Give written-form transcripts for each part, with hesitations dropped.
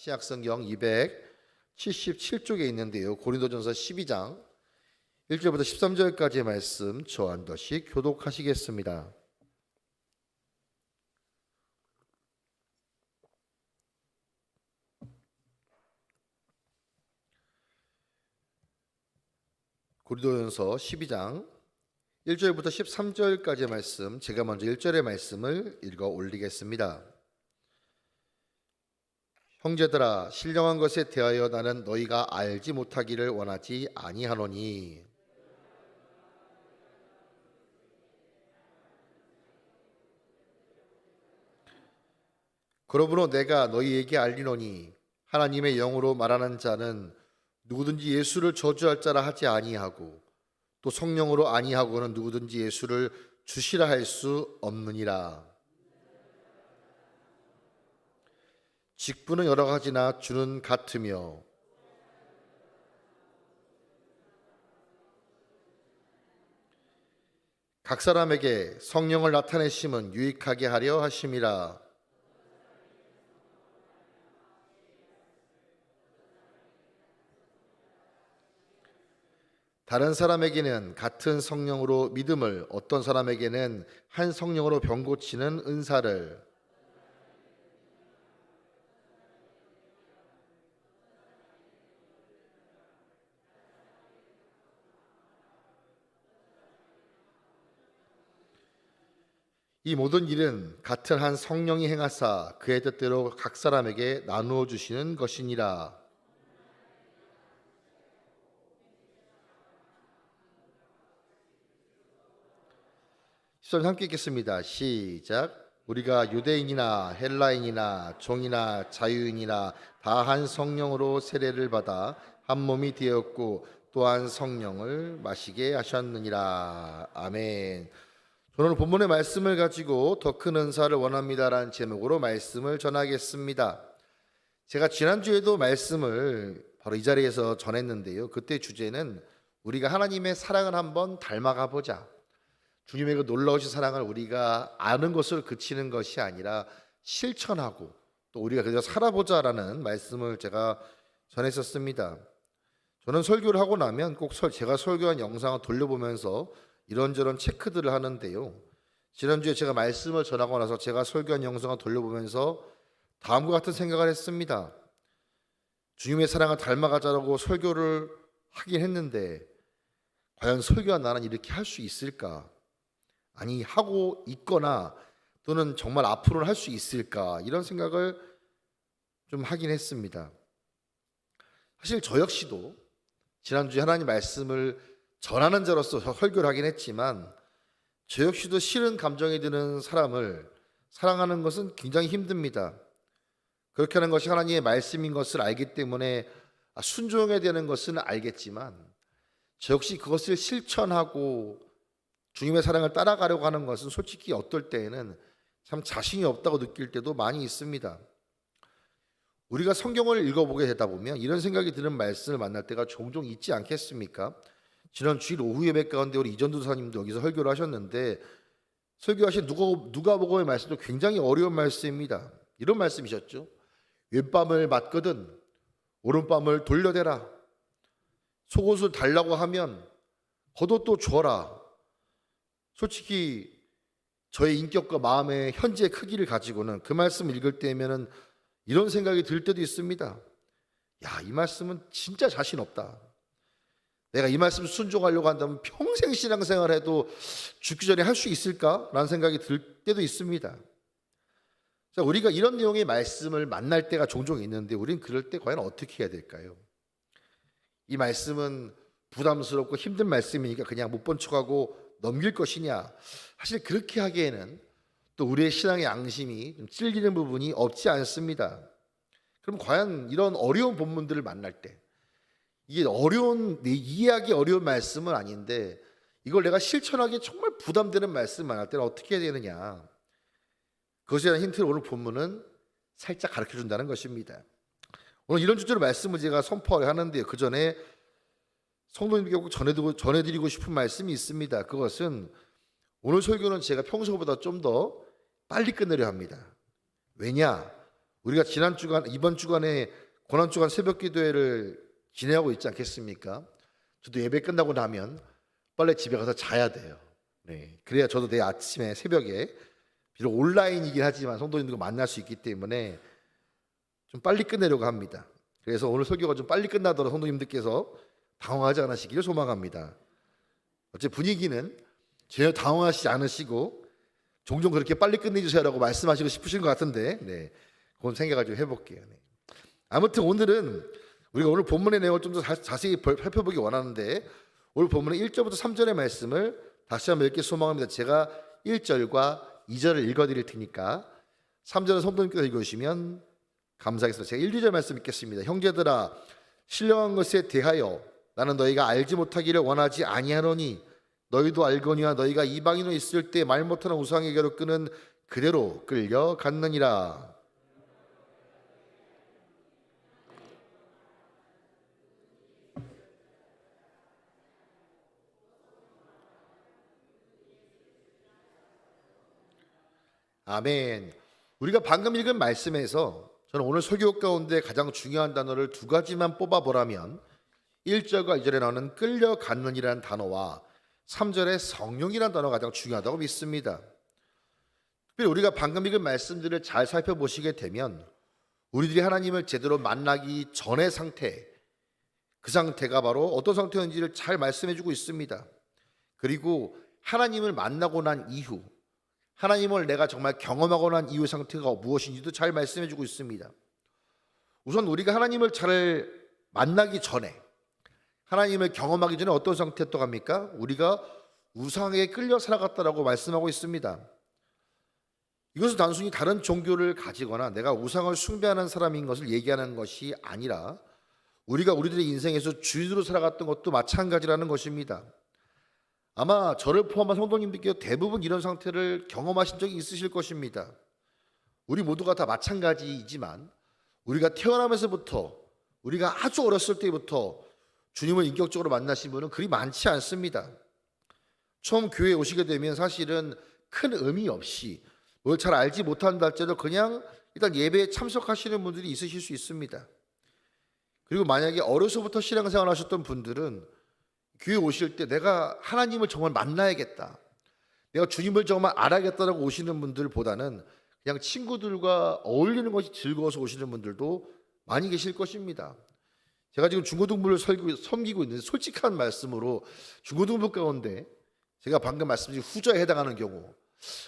신약성경 277쪽에 있는데요. 고린도전서 12장 1절부터 13절까지의 말씀 저 한 더씩 교독하시겠습니다. 고린도전서 12장 1절부터 13절까지의 말씀, 제가 먼저 1절의 말씀을 읽어 올리겠습니다. 형제들아, 신령한 것에 대하여 나는 너희가 알지 못하기를 원하지 아니하노니 그러므로 내가 너희에게 알리노니 하나님의 영으로 말하는 자는 누구든지 예수를 저주할 자라 하지 아니하고 또 성령으로 아니하고는 누구든지 예수를 주시라 할 수 없느니라. 직분은 여러 가지나 주는 같으며 각 사람에게 성령을 나타내심은 유익하게 하려 하심이라. 다른 사람에게는 같은 성령으로 믿음을, 어떤 사람에게는 한 성령으로 병 고치는 은사를, 이 모든 일은 같은 한 성령이 행하사 그의 뜻대로 각 사람에게 나누어 주시는 것이니라. 함께 읽겠습니다. 시작. 우리가 유대인이나 헬라인이나 종이나 자유인이나 다 한 성령으로 세례를 받아 한 몸이 되었고 또한 성령을 마시게 하셨느니라. 아멘. 저는 본문의 말씀을 가지고 더 큰 은사를 원합니다라는 제목으로 말씀을 전하겠습니다. 제가 지난주에도 말씀을 바로 이 자리에서 전했는데요. 그때 주제는 우리가 하나님의 사랑을 한번 닮아가 보자. 주님의 그 놀라우신 사랑을 우리가 아는 것을 그치는 것이 아니라 실천하고 또 우리가 그저 살아보자라는 말씀을 제가 전했었습니다. 저는 설교를 하고 나면 꼭 제가 설교한 영상을 돌려보면서 이런저런 체크들을 하는데요. 지난주에 제가 말씀을 전하고 나서 제가 설교한 영상을 돌려보면서 다음과 같은 생각을 했습니다. 주님의 사랑을 닮아가자라고 설교를 하긴 했는데 과연 설교한 나는 이렇게 할 수 있을까? 아니, 하고 있거나 또는 정말 앞으로는 할 수 있을까? 이런 생각을 좀 하긴 했습니다. 사실 저 역시도 지난주에 하나님 말씀을 전하는 자로서 설교를 하긴 했지만 저 역시도 싫은 감정이 드는 사람을 사랑하는 것은 굉장히 힘듭니다. 그렇게 하는 것이 하나님의 말씀인 것을 알기 때문에 순종해야 되는 것은 알겠지만 저 역시 그것을 실천하고 주님의 사랑을 따라가려고 하는 것은 솔직히 어떨 때에는 참 자신이 없다고 느낄 때도 많이 있습니다. 우리가 성경을 읽어보게 되다 보면 이런 생각이 드는 말씀을 만날 때가 종종 있지 않겠습니까? 지난 주일 오후 예배 가운데 우리 이전도 사님도 여기서 설교를 하셨는데 설교하신 누가복음의 말씀도 굉장히 어려운 말씀입니다. 이런 말씀이셨죠. 왼밤을 맞거든 오른밤을 돌려대라. 속옷을 달라고 하면 겉옷도 줘라. 솔직히 저의 인격과 마음의 현재의 크기를 가지고는 그 말씀을 읽을 때면은 이런 생각이 들 때도 있습니다. 야, 이 말씀은 진짜 자신 없다. 내가 이 말씀 순종하려고 한다면 평생 신앙생활을 해도 죽기 전에 할 수 있을까? 라는 생각이 들 때도 있습니다. 자, 우리가 이런 내용의 말씀을 만날 때가 종종 있는데 우리는 그럴 때 과연 어떻게 해야 될까요? 이 말씀은 부담스럽고 힘든 말씀이니까 그냥 못 본 척하고 넘길 것이냐? 사실 그렇게 하기에는 또 우리의 신앙의 양심이 좀 찔리는 부분이 없지 않습니다. 그럼 과연 이런 어려운 본문들을 만날 때 이게 이해하기 어려운 말씀은 아닌데 이걸 내가 실천하기 정말 부담되는 말씀 만날 때는 어떻게 해야 되느냐? 그것에 대한 힌트를 오늘 본문은 살짝 가르쳐 준다는 것입니다. 오늘 이런 주제로 말씀을 제가 선포를 하는데요. 그 전에 성도님께 꼭 전해드리고 싶은 말씀이 있습니다. 그것은 오늘 설교는 제가 평소보다 좀 더 빨리 끝내려 합니다. 왜냐? 우리가 지난 주간, 이번 주간에 고난 주간 새벽 기도회를 진행하고 있지 않겠습니까? 저도 예배 끝나고 나면 빨리 집에 가서 자야 돼요. 네, 그래야 저도 내일 아침에 새벽에 비록 온라인이긴 하지만 성도님들과 만날 수 있기 때문에 좀 빨리 끝내려고 합니다. 그래서 오늘 설교가 좀 빨리 끝나도록 성도님들께서 당황하지 않으시기를 소망합니다. 어째 분위기는 전혀 당황하시지 않으시고 종종 그렇게 빨리 끝내주세요라고 말씀하시고 싶으신 것 같은데, 네, 그건 생각을 좀 해볼게요. 네. 아무튼 오늘은 우리가 오늘 본문의 내용을 좀 더 자세히 살펴보기 원하는데, 오늘 본문의 1절부터 3절의 말씀을 다시 한번 읽기 소망합니다. 제가 1절과 2절을 읽어드릴 테니까 3절은 성도님께서 읽어주시면 감사하겠습니다. 제가 1, 2절 말씀 읽겠습니다. 형제들아, 신령한 것에 대하여 나는 너희가 알지 못하기를 원하지 아니하노니 너희도 알거니와 너희가 이방인으로 있을 때 말 못하는 우상에게로 끄는 그대로 끌려갔느니라. 아멘. 우리가 방금 읽은 말씀에서 저는 오늘 설교 가운데 가장 중요한 단어를 두 가지만 뽑아보라면 1절과 2절에 나오는 끌려갔느니라는 단어와 3절의 성령이라는 단어가 가장 중요하다고 믿습니다. 특별히 우리가 방금 읽은 말씀들을 잘 살펴보시게 되면 우리들이 하나님을 제대로 만나기 전의 상태, 그 상태가 바로 어떤 상태였는지를 잘 말씀해주고 있습니다. 그리고 하나님을 만나고 난 이후, 하나님을 내가 정말 경험하고 난 이후의 상태가 무엇인지도 잘 말씀해주고 있습니다. 우선 우리가 하나님을 잘 만나기 전에, 하나님을 경험하기 전에 어떤 상태였다고 합니까? 우리가 우상에 끌려 살아갔다라고 말씀하고 있습니다. 이것은 단순히 다른 종교를 가지거나 내가 우상을 숭배하는 사람인 것을 얘기하는 것이 아니라 우리가 우리들의 인생에서 주인으로 살아갔던 것도 마찬가지라는 것입니다. 아마 저를 포함한 성도님들께서 대부분 이런 상태를 경험하신 적이 있으실 것입니다. 우리 모두가 다 마찬가지이지만 우리가 태어나면서부터, 우리가 아주 어렸을 때부터 주님을 인격적으로 만나신 분은 그리 많지 않습니다. 처음 교회에 오시게 되면 사실은 큰 의미 없이 뭘 잘 알지 못한다 할지라도 그냥 일단 예배에 참석하시는 분들이 있으실 수 있습니다. 그리고 만약에 어려서부터 신앙생활 하셨던 분들은 교회 오실 때 내가 하나님을 정말 만나야겠다, 내가 주님을 정말 알아야겠다라고 오시는 분들보다는 그냥 친구들과 어울리는 것이 즐거워서 오시는 분들도 많이 계실 것입니다. 제가 지금 중고등부를 섬기고 있는데 솔직한 말씀으로 중고등부 가운데 제가 방금 말씀드린 후자에 해당하는 경우,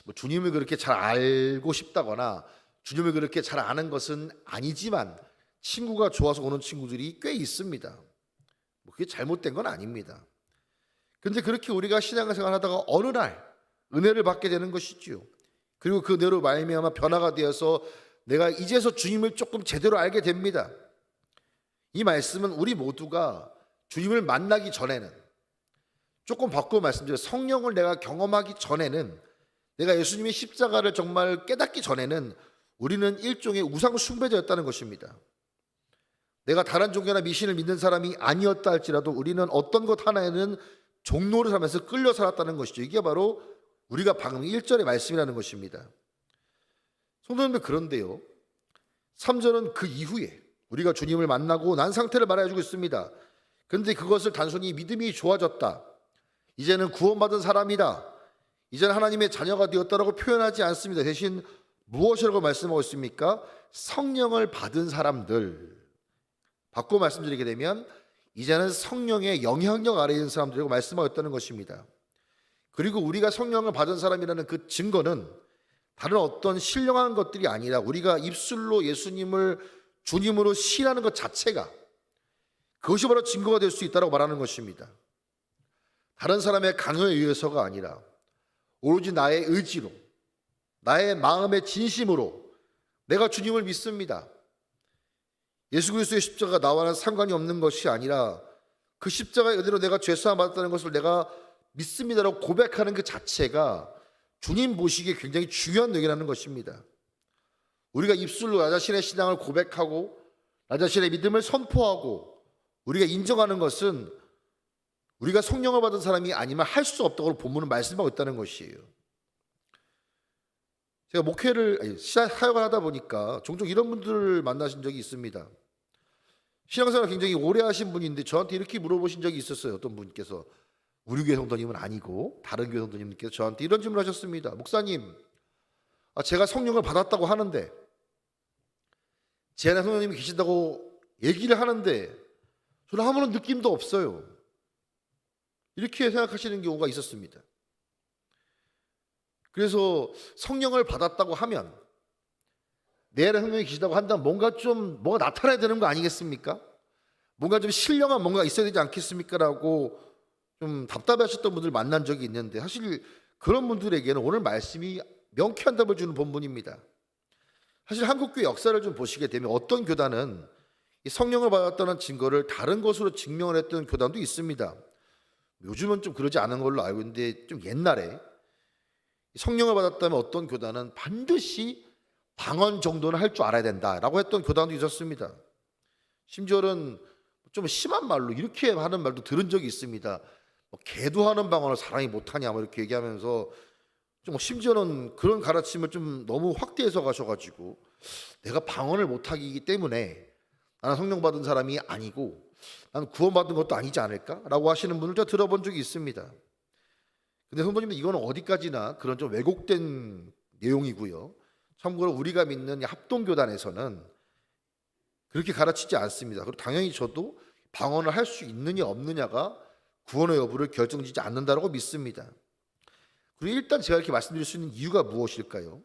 뭐 주님을 그렇게 잘 알고 싶다거나 주님을 그렇게 잘 아는 것은 아니지만 친구가 좋아서 오는 친구들이 꽤 있습니다. 그게 잘못된 건 아닙니다. 그런데 그렇게 우리가 신앙생활 하다가 어느 날 은혜를 받게 되는 것이지요. 그리고 그 은혜로 말미암아 변화가 되어서 내가 이제서 주님을 조금 제대로 알게 됩니다. 이 말씀은 우리 모두가 주님을 만나기 전에는, 조금 바꾸어 말씀드려 성령을 내가 경험하기 전에는, 내가 예수님의 십자가를 정말 깨닫기 전에는 우리는 일종의 우상 숭배자였다는 것입니다. 내가 다른 종교나 미신을 믿는 사람이 아니었다 할지라도 우리는 어떤 것 하나에는 종로를 살면서 끌려 살았다는 것이죠. 이게 바로 우리가 방금 1절의 말씀이라는 것입니다. 성도님들, 그런데요, 3절은 그 이후에 우리가 주님을 만나고 난 상태를 말해주고 있습니다. 그런데 그것을 단순히 믿음이 좋아졌다, 이제는 구원받은 사람이다, 이제는 하나님의 자녀가 되었다라고 표현하지 않습니다. 대신 무엇이라고 말씀하고 있습니까? 성령을 받은 사람들, 바꿔 말씀드리게 되면 이제는 성령의 영향력 아래에 있는 사람들이라고 말씀하고 있다는 것입니다. 그리고 우리가 성령을 받은 사람이라는 그 증거는 다른 어떤 신령한 것들이 아니라 우리가 입술로 예수님을 주님으로 시인하는 것 자체가, 그것이 바로 증거가 될 수 있다고 말하는 것입니다. 다른 사람의 강요에 의해서가 아니라 오로지 나의 의지로, 나의 마음의 진심으로 내가 주님을 믿습니다, 예수 그리스도의 십자가가 나와는 상관이 없는 것이 아니라 그 십자가의 은혜로 내가 죄사함 받았다는 것을 내가 믿습니다라고 고백하는 그 자체가 주님 보시기에 굉장히 중요한 내용이라는 것입니다. 우리가 입술로 나 자신의 신앙을 고백하고 나 자신의 믿음을 선포하고 우리가 인정하는 것은 우리가 성령을 받은 사람이 아니면 할 수 없다고 본문은 말씀하고 있다는 것이에요. 제가 목회를 사역을 하다 보니까 종종 이런 분들을 만나신 적이 있습니다. 신앙생활 굉장히 오래 하신 분인데 저한테 이렇게 물어보신 적이 있었어요. 어떤 분께서 우리 교회 성도님은 아니고 다른 교회 성도님께서 저한테 이런 질문을 하셨습니다. 목사님, 제가 성령을 받았다고 하는데 제 안에 성령님이 계신다고 얘기를 하는데 저는 아무런 느낌도 없어요. 이렇게 생각하시는 경우가 있었습니다. 그래서 성령을 받았다고 하면 내 안에 성령이 계시다고 한다면 뭐가 나타나야 되는 거 아니겠습니까? 뭔가 좀 신령한 뭔가 있어야 되지 않겠습니까? 라고 좀 답답해하셨던 분들 만난 적이 있는데 사실 그런 분들에게는 오늘 말씀이 명쾌한 답을 주는 본문입니다. 사실 한국교회 역사를 좀 보시게 되면 어떤 교단은 이 성령을 받았다는 증거를 다른 것으로 증명을 했던 교단도 있습니다. 요즘은 좀 그러지 않은 걸로 알고 있는데 좀 옛날에 성령을 받았다면 어떤 교단은 반드시 방언 정도는 할 줄 알아야 된다라고 했던 교단도 있었습니다. 심지어는 좀 심한 말로 이렇게 하는 말도 들은 적이 있습니다. 개도 하는 방언을 사람이 못하냐 이렇게 얘기하면서 좀 심지어는 그런 가르침을 좀 너무 확대해서 가셔가지고 내가 방언을 못하기 때문에 나는 성령 받은 사람이 아니고 나는 구원받은 것도 아니지 않을까라고 하시는 분을 제가 들어본 적이 있습니다. 근데 성도님들 이거는 어디까지나 그런 좀 왜곡된 내용이고요. 참고로 우리가 믿는 합동교단에서는 그렇게 가르치지 않습니다. 그리고 당연히 저도 방언을 할 수 있느냐 없느냐가 구원의 여부를 결정짓지 않는다고 믿습니다. 그리고 일단 제가 이렇게 말씀드릴 수 있는 이유가 무엇일까요?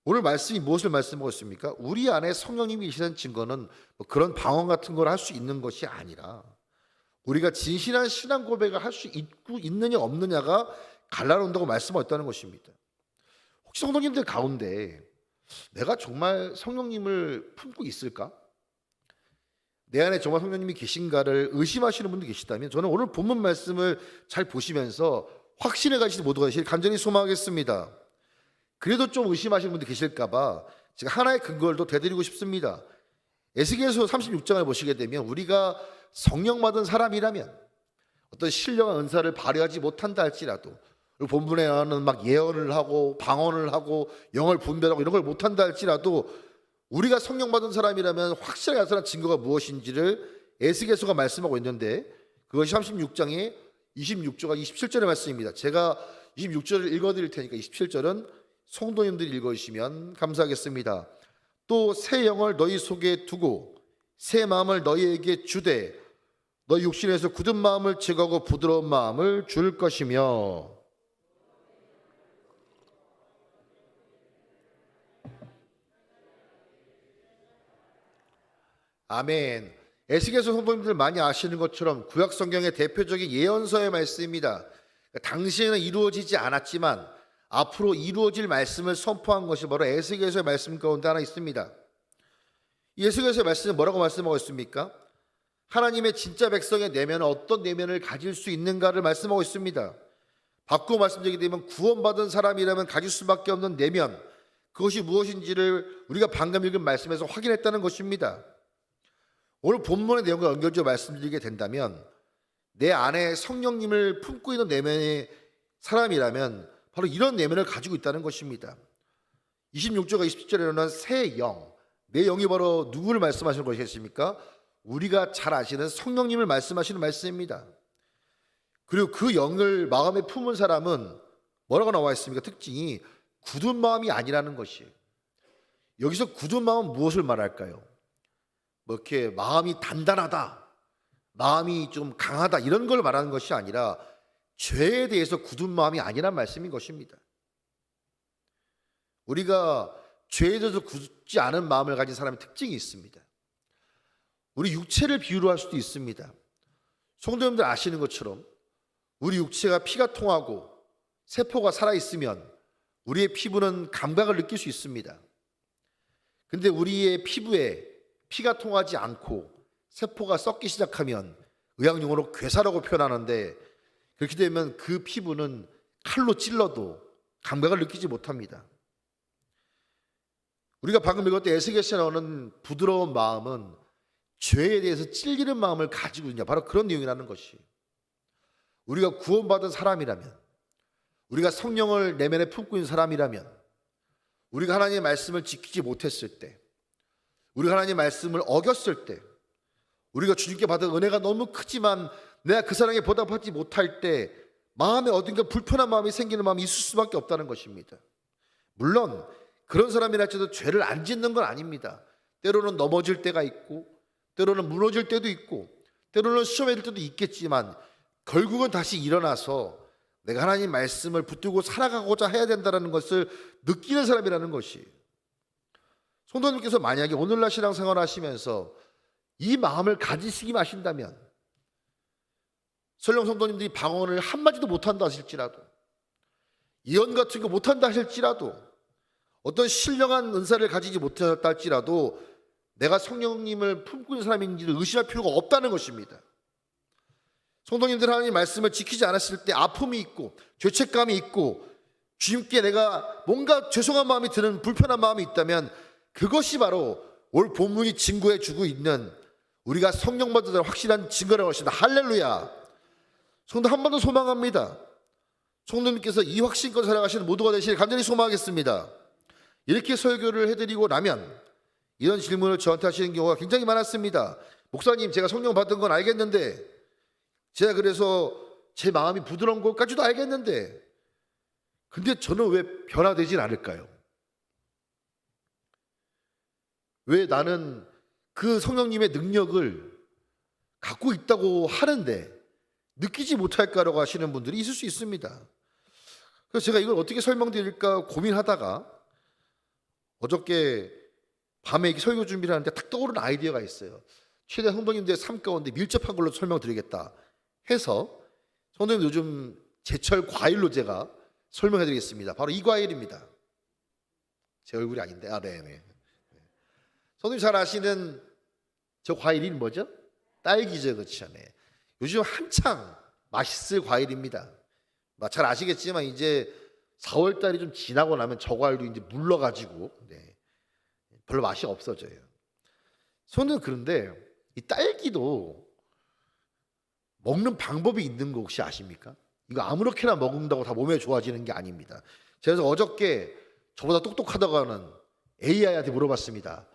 오늘 말씀이 무엇을 말씀하고 있습니까? 우리 안에 성령님이 계시다는 증거는 그런 방언 같은 걸 할 수 있는 것이 아니라 우리가 진실한 신앙 고백을 할 수 있느냐 없느냐가 갈라놓는다고 말씀하셨다는 것입니다. 혹시 성도님들 가운데 내가 정말 성령님을 품고 있을까? 내 안에 정말 성령님이 계신가를 의심하시는 분도 계시다면 저는 오늘 본문 말씀을 잘 보시면서 확신을 가지신 모두가 되시길 간절히 소망하겠습니다. 그래도 좀 의심하시는 분들 계실까 봐 제가 하나의 근거를 또 대드리고 싶습니다. 에스겔서 36장을 보시게 되면 우리가 성령 받은 사람이라면 어떤 신령한 은사를 발휘하지 못한다 할지라도 본문에 나오는 막 예언을 하고 방언을 하고 영을 분별하고 이런 걸 못한다 할지라도 우리가 성령 받은 사람이라면 확실하게 나타난 증거가 무엇인지를 에스겔서가 말씀하고 있는데 그것이 36장의 26절과 27절의 말씀입니다. 제가 26절을 읽어드릴 테니까 27절은 성도님들이 읽어주시면 감사하겠습니다. 또 새 영을 너희 속에 두고 새 마음을 너희에게 주되 너희 육신에서 굳은 마음을 제거하고 부드러운 마음을 줄 것이며. 아멘. 에스겔서 성도님들 많이 아시는 것처럼 구약 성경의 대표적인 예언서의 말씀입니다. 당시에는 이루어지지 않았지만 앞으로 이루어질 말씀을 선포한 것이 바로 에스겔서의 말씀 가운데 하나 있습니다. 이 에스겔서의 말씀은 뭐라고 말씀하고 있습니까? 하나님의 진짜 백성의 내면은 어떤 내면을 가질 수 있는가를 말씀하고 있습니다. 바꾸어 말씀드리게 되면 구원받은 사람이라면 가질 수밖에 없는 내면, 그것이 무엇인지를 우리가 방금 읽은 말씀에서 확인했다는 것입니다. 오늘 본문의 내용과 연결지어 말씀드리게 된다면 내 안에 성령님을 품고 있는 내면의 사람이라면 바로 이런 내면을 가지고 있다는 것입니다. 26절과 27절에는 새 영, 내 영이 바로 누구를 말씀하시는 것이겠습니까? 우리가 잘 아시는 성령님을 말씀하시는 말씀입니다. 그리고 그 영을 마음에 품은 사람은 뭐라고 나와 있습니까? 특징이 굳은 마음이 아니라는 것이에요. 여기서 굳은 마음은 무엇을 말할까요? 이렇게 마음이 단단하다, 마음이 좀 강하다 이런 걸 말하는 것이 아니라 죄에 대해서 굳은 마음이 아니란 말씀인 것입니다. 우리가 죄에 대해서 굳지 않은 마음을 가진 사람의 특징이 있습니다. 우리 육체를 비유로 할 수도 있습니다. 성도님들 아시는 것처럼 우리 육체가 피가 통하고 세포가 살아있으면 우리의 피부는 감각을 느낄 수 있습니다. 근데 우리의 피부에 피가 통하지 않고 세포가 썩기 시작하면 의학용어로 괴사라고 표현하는데 그렇게 되면 그 피부는 칼로 찔러도 감각을 느끼지 못합니다. 우리가 방금 읽었던 에스겔서에 나오는 부드러운 마음은 죄에 대해서 찔리는 마음을 가지고 있냐, 바로 그런 내용이라는 것이. 우리가 구원받은 사람이라면, 우리가 성령을 내면에 품고 있는 사람이라면 우리가 하나님의 말씀을 지키지 못했을 때, 우리가 하나님의 말씀을 어겼을 때, 우리가 주님께 받은 은혜가 너무 크지만 내가 그 사랑에 보답하지 못할 때 마음에 어딘가 불편한 마음이 생기는 마음이 있을 수밖에 없다는 것입니다. 물론 그런 사람이라 할지라도 죄를 안 짓는 건 아닙니다. 때로는 넘어질 때가 있고, 때로는 무너질 때도 있고, 때로는 시험에 들 때도 있겠지만 결국은 다시 일어나서 내가 하나님 말씀을 붙들고 살아가고자 해야 된다는 것을 느끼는 사람이라는 것이, 성도님께서 만약에 오늘날 신앙생활 하시면서 이 마음을 가지시기만 하신다면, 설령 성도님들이 방언을 한마디도 못한다 하실지라도, 예언 같은 거 못한다 하실지라도, 어떤 신령한 은사를 가지지 못했다 할지라도 내가 성령님을 품고 있는 사람인지를 의심할 필요가 없다는 것입니다. 성도님들 하나님 말씀을 지키지 않았을 때 아픔이 있고 죄책감이 있고 주님께 내가 뭔가 죄송한 마음이 드는 불편한 마음이 있다면 그것이 바로 올 본문이 증거해 주고 있는 우리가 성령 받은 확실한 증거라고 하십니다. 할렐루야. 성도 한 번 더 소망합니다. 성도님께서 이 확신껏 살아가시는 모두가 되시길 간절히 소망하겠습니다. 이렇게 설교를 해드리고 나면 이런 질문을 저한테 하시는 경우가 굉장히 많았습니다. 목사님, 제가 성령 받은 건 알겠는데, 제가 그래서 제 마음이 부드러운 것까지도 알겠는데, 근데 저는 왜 변화되질 않을까요? 왜 나는 그 성령님의 능력을 갖고 있다고 하는데 느끼지 못할까라고 하시는 분들이 있을 수 있습니다. 그래서 제가 이걸 어떻게 설명드릴까 고민하다가 어저께 밤에 설교 준비를 하는데 딱 떠오른 아이디어가 있어요. 최대한 성도님들의 삶 가운데 밀접한 걸로 설명드리겠다 해서 성도님 요즘 제철 과일로 제가 설명해드리겠습니다. 바로 이 과일입니다. 제 얼굴이 아닌데, 네네. 성도님 잘 아시는 저 과일 이름 뭐죠? 딸기죠, 그렇죠? 네. 요즘 한창 맛있을 과일입니다. 잘 아시겠지만 이제 4월 달이 좀 지나고 나면 저 과일도 이제 물러가지고 별로 맛이 없어져요. 저는 그런데 이 딸기도 먹는 방법이 있는 거 혹시 아십니까? 이거 아무렇게나 먹는다고 다 몸에 좋아지는 게 아닙니다. 그래서 어저께 저보다 똑똑하다고 하는 AI한테 물어봤습니다.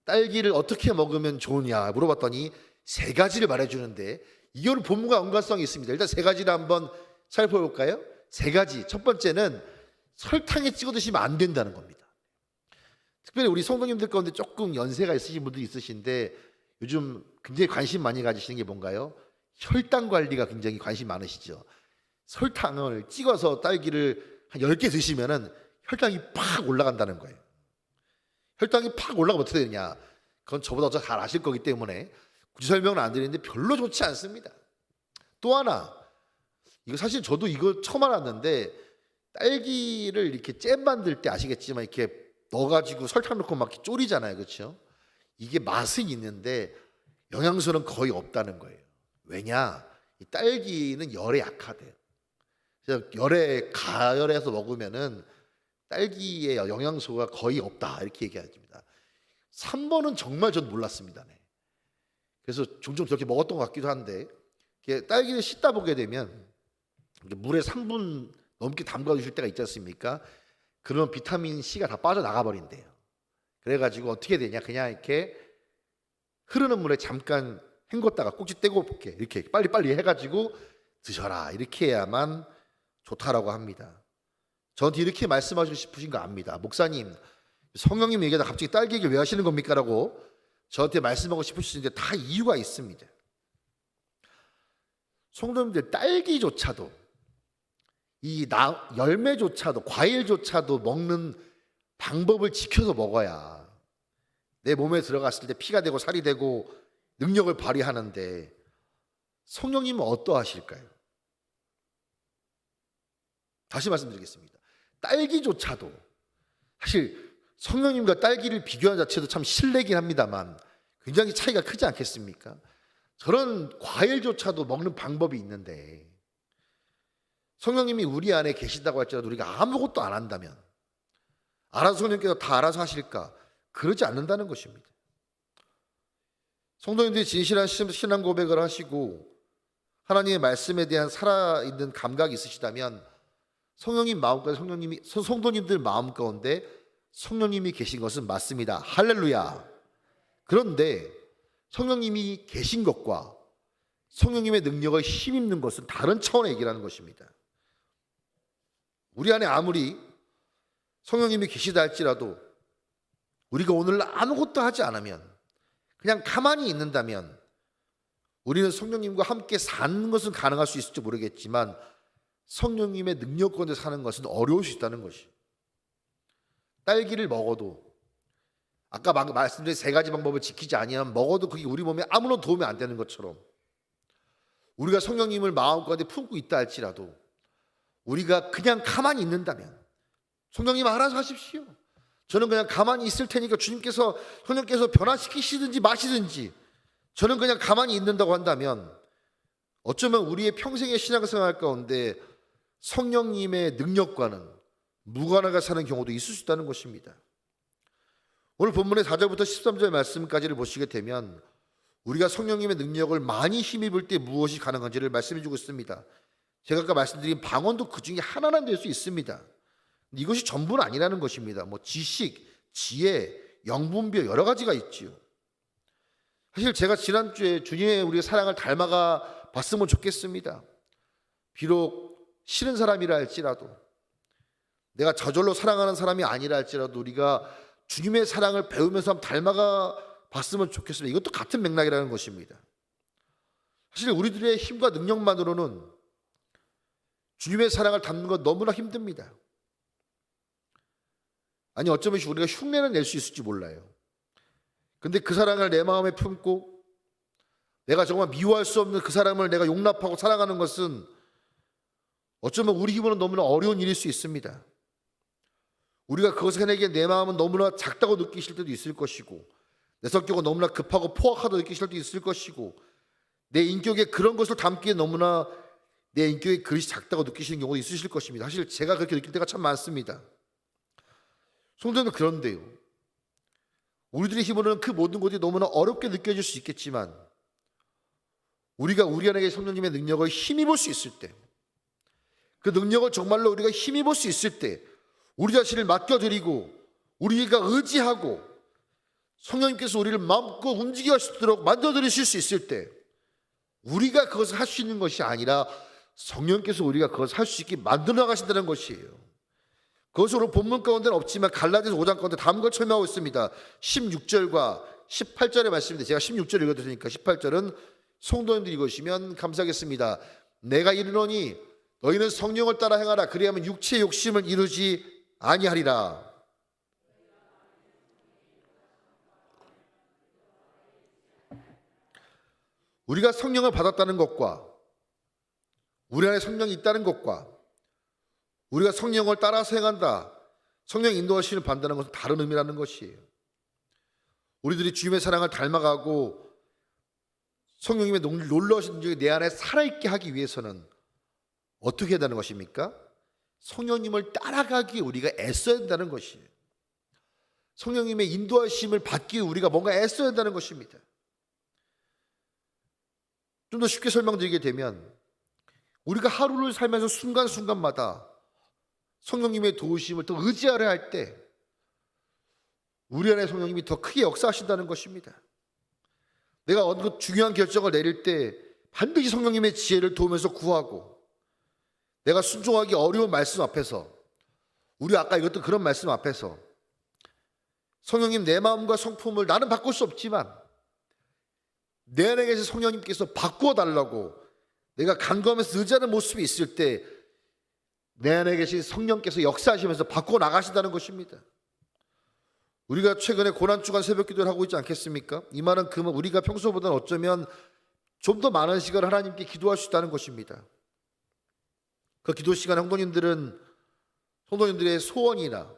딸기를 어떻게 먹으면 좋으냐 물어봤더니 3가지를 말해주는데 이거는 본문과 연관성이 있습니다. 일단 3가지를 한번 살펴볼까요? 3가지. 첫 번째는 설탕에 찍어 드시면 안 된다는 겁니다. 특별히 우리 성도님들 가운데 조금 연세가 있으신 분들이 있으신데 요즘 굉장히 관심 많이 가지시는 게 뭔가요? 혈당 관리가 굉장히 관심 많으시죠. 설탕을 찍어서 딸기를 한 10개 드시면은 혈당이 팍 올라간다는 거예요. 혈당이 팍 올라가면 어떻게 되느냐? 그건 저보다 더 잘 아실 거기 때문에 굳이 설명은 안 드리는데 별로 좋지 않습니다. 또 하나, 이거 사실 저도 이거 처음 알았는데 딸기를 이렇게 잼 만들 때 아시겠지만 이렇게 넣어가지고 설탕 넣고 막 졸이잖아요, 그렇죠? 이게 맛은 있는데 영양소는 거의 없다는 거예요. 왜냐? 이 딸기는 열에 약하대요. 그래서 열에 가열해서 먹으면은 딸기의 영양소가 거의 없다 이렇게 얘기합니다. 3번은 정말 전 몰랐습니다. 네. 그래서 종종 저렇게 먹었던 것 같기도 한데 딸기를 씻다 보게 되면 물에 3분 넘게 담가 주실 때가 있지 않습니까? 그러면 비타민 C가 다 빠져나가 버린대요. 그래가지고 어떻게 되냐, 그냥 이렇게 흐르는 물에 잠깐 헹궜다가 꼭지 떼고 이렇게 빨리빨리 해가지고 드셔라, 이렇게 해야만 좋다라고 합니다. 저한테 이렇게 말씀하시고 싶으신 거 압니다. 목사님, 성령님 얘기하다 갑자기 딸기 얘기를 왜 하시는 겁니까? 라고 저한테 말씀하고 싶으시는데 다 이유가 있습니다. 성도님들, 딸기조차도 이 열매조차도 과일조차도 먹는 방법을 지켜서 먹어야 내 몸에 들어갔을 때 피가 되고 살이 되고 능력을 발휘하는데 성령님은 어떠하실까요? 다시 말씀드리겠습니다. 딸기조차도 사실 성령님과 딸기를 비교한 자체도 참 실례긴 합니다만 굉장히 차이가 크지 않겠습니까? 저런 과일조차도 먹는 방법이 있는데 성령님이 우리 안에 계신다고 할지라도 우리가 아무것도 안 한다면 알아서 성령께서 다 알아서 하실까? 그러지 않는다는 것입니다. 성도님들이 진실한 신앙 고백을 하시고 하나님의 말씀에 대한 살아있는 감각이 있으시다면 성령님 마음 가운데 성도님들 마음 가운데 성령님이 계신 것은 맞습니다. 할렐루야. 그런데 성령님이 계신 것과 성령님의 능력을 힘입는 것은 다른 차원의 얘기라는 것입니다. 우리 안에 아무리 성령님이 계시다 할지라도 우리가 오늘 아무것도 하지 않으면, 그냥 가만히 있는다면 우리는 성령님과 함께 사는 것은 가능할 수 있을지 모르겠지만 성령님의 능력 가운데 사는 것은 어려울 수 있다는 것이. 딸기를 먹어도 아까 말씀드린 세 가지 방법을 지키지 아니하면 먹어도 그게 우리 몸에 아무런 도움이 안 되는 것처럼, 우리가 성령님을 마음가운데 품고 있다 할지라도 우리가 그냥 가만히 있는다면, 성령님 알아서 하십시오, 저는 그냥 가만히 있을 테니까 주님께서, 성령께서 변화시키시든지 마시든지 저는 그냥 가만히 있는다고 한다면 어쩌면 우리의 평생의 신앙생활 가운데 성령님의 능력과는 무관하게 사는 경우도 있을 수 있다는 것입니다. 오늘 본문의 4절부터 13절 말씀까지를 보시게 되면 우리가 성령님의 능력을 많이 힘입을 때 무엇이 가능한지를 말씀해 주고 있습니다. 제가 아까 말씀드린 방언도 그 중에 하나는 될 수 있습니다. 이것이 전부는 아니라는 것입니다. 뭐 지식, 지혜, 영분별 여러 가지가 있지요. 사실 제가 지난주에 주님의 우리의 사랑을 닮아가 봤으면 좋겠습니다. 비록 싫은 사람이라 할지라도, 내가 저절로 사랑하는 사람이 아니라 할지라도 우리가 주님의 사랑을 배우면서 한번 닮아가 봤으면 좋겠습니다. 이것도 같은 맥락이라는 것입니다. 사실 우리들의 힘과 능력만으로는 주님의 사랑을 담는 건 너무나 힘듭니다. 아니 어쩌면 우리가 흉내는 낼 수 있을지 몰라요. 근데 그 사랑을 내 마음에 품고 내가 정말 미워할 수 없는 그 사람을 내가 용납하고 사랑하는 것은 어쩌면 우리 힘으로는 너무나 어려운 일일 수 있습니다. 우리가 그것을 해내기에 내 마음은 너무나 작다고 느끼실 때도 있을 것이고, 내 성격은 너무나 급하고 포악하다고 느끼실 때도 있을 것이고, 내 인격에 그런 것을 담기에 너무나 내 인격의 그릇이 작다고 느끼시는 경우도 있으실 것입니다. 사실 제가 그렇게 느낄 때가 참 많습니다. 성도는 그런데요, 우리들의 힘으로는 그 모든 것이 너무나 어렵게 느껴질 수 있겠지만 우리가 우리 안에 성령님의 능력을 힘입을 수 있을 때, 그 능력을 정말로 우리가 힘입을 수 있을 때, 우리 자신을 맡겨드리고 우리가 의지하고 성령님께서 우리를 마음껏 움직여 하시도록 만들어드리실 수 있을 때, 우리가 그것을 할 수 있는 것이 아니라 성령께서 우리가 그것을 할 수 있게 만들어 나가신다는 것이에요. 그것은 오늘 본문 가운데는 없지만 갈라디아서 5장 가운데 다음과 설명하고 있습니다. 16절과 18절의 말씀인데 제가 16절 읽어드리니까 18절은 성도님들이 읽으시면 감사하겠습니다. 내가 이르노니 너희는 성령을 따라 행하라. 그리하면 육체의 욕심을 이루지 아니하리라. 우리가 성령을 받았다는 것과 우리 안에 성령이 있다는 것과 우리가 성령을 따라서 행한다, 성령 인도하심을 받는다는 것은 다른 의미라는 것이에요. 우리들이 주님의 사랑을 닮아가고 성령님의 놀라우신 능력이 내 안에 살아있게 하기 위해서는 어떻게 해야 되는 것입니까? 성령님을 따라가기에 우리가 애써야 된다는 것이에요. 성령님의 인도하심을 받기 위해 우리가 뭔가 애써야 한다는 것입니다. 좀 더 쉽게 설명드리게 되면 우리가 하루를 살면서 순간순간마다 성령님의 도우심을 더 의지하려 할 때 우리 안에 성령님이 더 크게 역사하신다는 것입니다. 내가 어느 중요한 결정을 내릴 때 반드시 성령님의 지혜를 도우면서 구하고, 내가 순종하기 어려운 말씀 앞에서, 우리 아까 읽었던 그런 말씀 앞에서 성령님 내 마음과 성품을 나는 바꿀 수 없지만 내 안에 계신 성령님께서 바꾸어 달라고 내가 간구하면서 의지하는 모습이 있을 때 내 안에 계신 성령께서 역사하시면서 바꾸어 나가신다는 것입니다. 우리가 최근에 고난주간 새벽기도를 하고 있지 않겠습니까? 이 말은 우리가 평소보다는 어쩌면 좀 더 많은 시간을 하나님께 기도할 수 있다는 것입니다. 그 기도 시간에 성도님들의 소원이나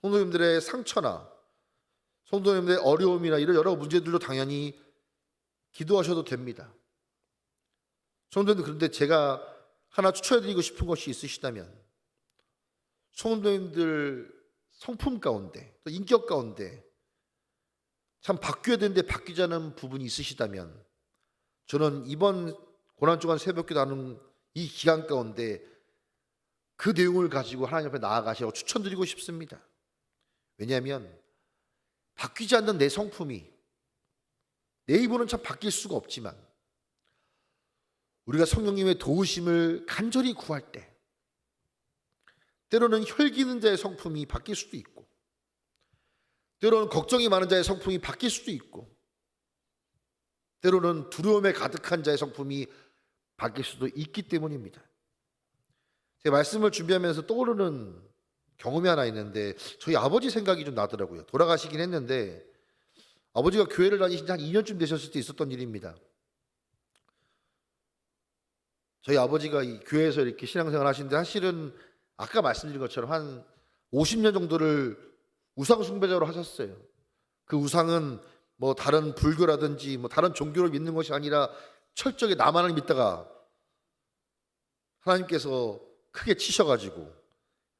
성도님들의 상처나 성도님들의 어려움이나 이런 여러 문제들도 당연히 기도하셔도 됩니다. 성도님들, 그런데 제가 하나 추천해드리고 싶은 것이 있으시다면, 성도님들 성품 가운데 또 인격 가운데 참 바뀌어야 되는데 바뀌지 않은 부분이 있으시다면 저는 이번 고난주간 새벽기도 하는 이 기간 가운데 그 내용을 가지고 하나님 앞에 나아가시라고 추천드리고 싶습니다. 왜냐하면 바뀌지 않는 내 성품이, 내 입으로는 참 바뀔 수가 없지만 우리가 성령님의 도우심을 간절히 구할 때 때로는 혈기는 자의 성품이 바뀔 수도 있고, 때로는 걱정이 많은 자의 성품이 바뀔 수도 있고, 때로는 두려움에 가득한 자의 성품이 바뀔 수도 있기 때문입니다. 제 말씀을 준비하면서 떠오르는 경험이 하나 있는데, 저희 아버지 생각이 좀 나더라고요. 돌아가시긴 했는데 아버지가 교회를 다니신 지 한 2년쯤 되셨을 때 있었던 일입니다. 저희 아버지가 이 교회에서 이렇게 신앙생활 하시는데 사실은 아까 말씀드린 것처럼 한 50년 정도를 우상 숭배자로 하셨어요. 그 우상은 뭐 다른 불교라든지 뭐 다른 종교를 믿는 것이 아니라 철저하게 나만을 믿다가 하나님께서 크게 치셔가지고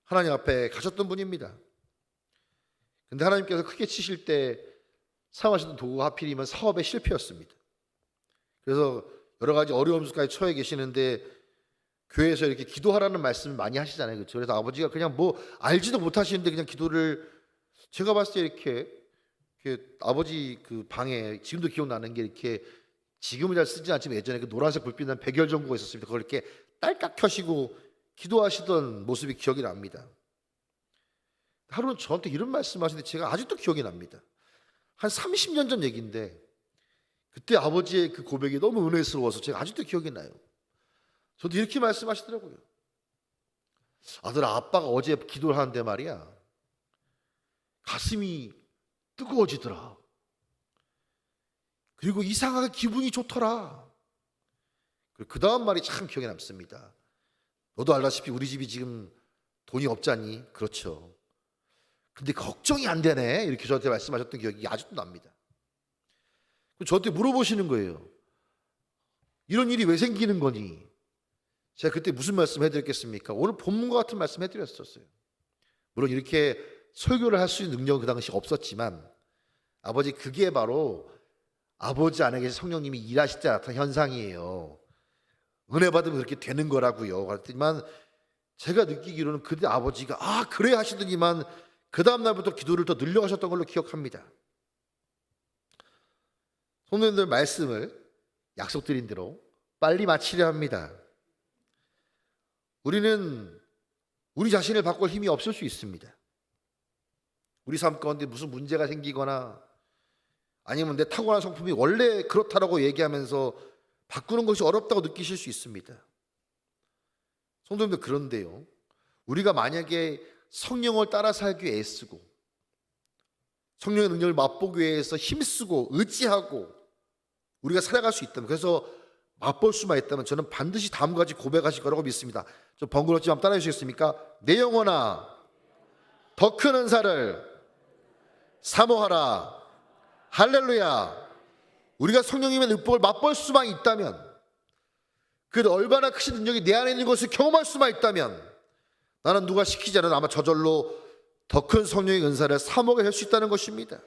하나님 앞에 가셨던 분입니다. 근데 하나님께서 크게 치실 때 사용하셨던 도구가 하필이면 사업의 실패였습니다. 그래서 여러 가지 어려움 속까지 처해 계시는데 교회에서 이렇게 기도하라는 말씀을 많이 하시잖아요. 그렇죠? 그래서 아버지가 그냥 뭐 알지도 못하시는데 그냥 기도를, 제가 봤을 때 이렇게 아버지 그 방에 지금도 기억나는 게, 이렇게 지금은 잘 쓰지 않지만 예전에 그 노란색 불빛 난 백열 전구가 있었습니다. 그걸 이렇게 딸깍 켜시고 기도하시던 모습이 기억이 납니다. 하루는 저한테 이런 말씀하시는데 제가 아직도 기억이 납니다. 한 30년 전 얘기인데 그때 아버지의 그 고백이 너무 은혜스러워서 제가 아직도 기억이 나요. 저도 이렇게 말씀하시더라고요. 아들아, 아빠가 어제 기도를 하는데 말이야, 가슴이 뜨거워지더라. 그리고 이상하게 기분이 좋더라. 그 다음 말이 참 기억에 남습니다. 너도 알다시피 우리 집이 지금 돈이 없잖니? 그렇죠. 근데 걱정이 안 되네. 이렇게 저한테 말씀하셨던 기억이 아직도 납니다. 저한테 물어보시는 거예요. 이런 일이 왜 생기는 거니? 제가 그때 무슨 말씀 해드렸겠습니까? 오늘 본문과 같은 말씀 해드렸었어요. 물론 이렇게 설교를 할 수 있는 능력은 그 당시 없었지만 아버지, 그게 바로 아버지 안에 성령님이 일하실 때 나타난 현상이에요. 은혜 받으면 그렇게 되는 거라고요. 그랬더니만 제가 느끼기로는 그때 아버지가 그래 하시더니만 그 다음 날부터 기도를 더 늘려가셨던 걸로 기억합니다. 성도님들, 말씀을 약속드린 대로 빨리 마치려 합니다. 우리는 우리 자신을 바꿀 힘이 없을 수 있습니다. 우리 삶 가운데 무슨 문제가 생기거나 아니면 내 타고난 성품이 원래 그렇다라고 얘기하면서 바꾸는 것이 어렵다고 느끼실 수 있습니다. 성도님들, 그런데요, 우리가 만약에 성령을 따라 살기 위해 애쓰고 성령의 능력을 맛보기 위해서 힘쓰고 의지하고 우리가 살아갈 수 있다면, 그래서 맛볼 수만 있다면 저는 반드시 다음과 같이 고백하실 거라고 믿습니다. 좀 번거롭지만 따라해 주시겠습니까? 내 영혼아, 더 큰 은사를 사모하라. 할렐루야. 우리가 성령님의 능력을 맛볼 수만 있다면, 그 얼마나 크신 능력이 내 안에 있는 것을 경험할 수만 있다면, 나는 누가 시키지 않아도 아마 저절로 더 큰 성령의 은사를 사모하게 할 수 있다는 것입니다.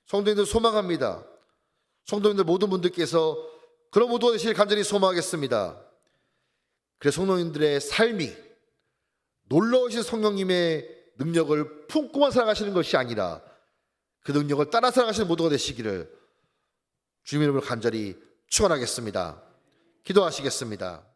성도님들, 소망합니다. 성도님들 모든 분들께서 그런 모두가 되시길 간절히 소망하겠습니다. 그래서 성도님들의 삶이 놀라우신 성령님의 능력을 품고만 살아가시는 것이 아니라 그 능력을 따라 살아가시는 모두가 되시기를 주님의 이름으로 간절히 축원하겠습니다. 기도하시겠습니다.